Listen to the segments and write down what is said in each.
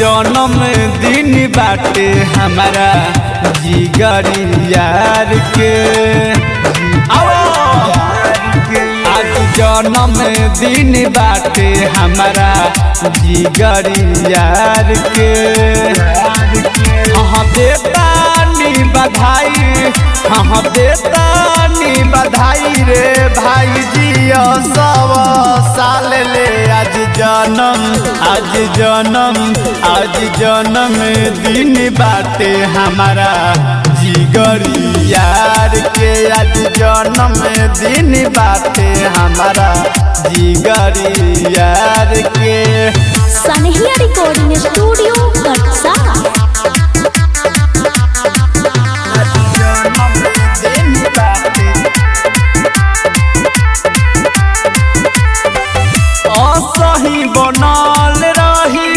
जन्म दिन बाटे हमारा जिगरी यार के। आज जन्म दिन बाटे हमारा जिगरी यार के। हाँ देतानी बधाई, हाँ देतानी बधाई रे भाई जी। 100 साल ले आज जन्म दिन बाटे हमारा जिगरी यार के। आज जन्म दिन बाटे हमारा जिगरी यार के। सनहिया रिकॉर्डिंग स्टूडियो कटसा। असही बनल रही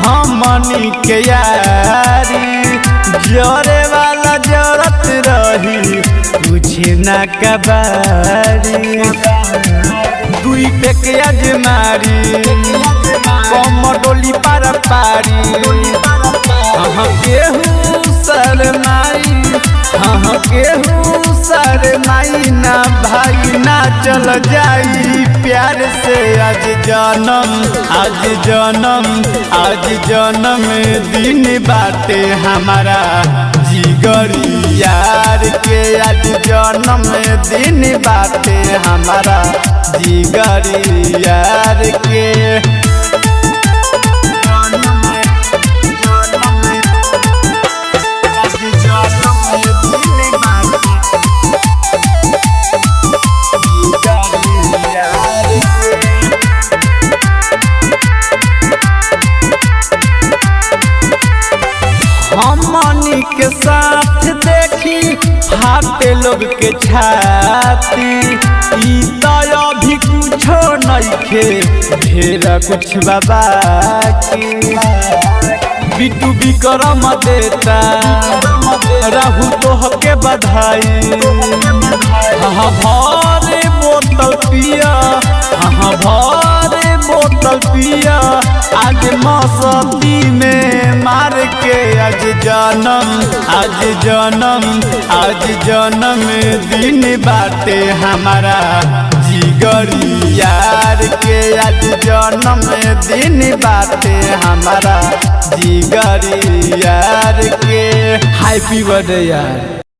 हमनी के यारी, जरे वाला जरत रही तुझे न कबारी। दुई पे के अजमारी कम डोली पार पारी। हाँ केहू शरमाई, हाँ केहू शरमाई ना भाई ना चल जाई प्यार से। आज जन्म दिन बाटे हमारा जिगरी यार के। आज जन्म दिन बाटे हमारा जिगरी यार के। हमनी के साथ देखी फाटे लोग के छाती। ई तो अभी कुछो नइखे ढेर कुछ बाबा की। बिटू विक्रम देता रहू तोह के बधाई। हाँ भरे बोतल पिया, हाँ भरे बोतल पिया। आज मौसमी में मार के। आज जन्म दिन बाटे हमारा जिगरी यार के। आज जन्म दिन बाटे हमारा जिगरी यार के। हैप्पी बर्थडे यार।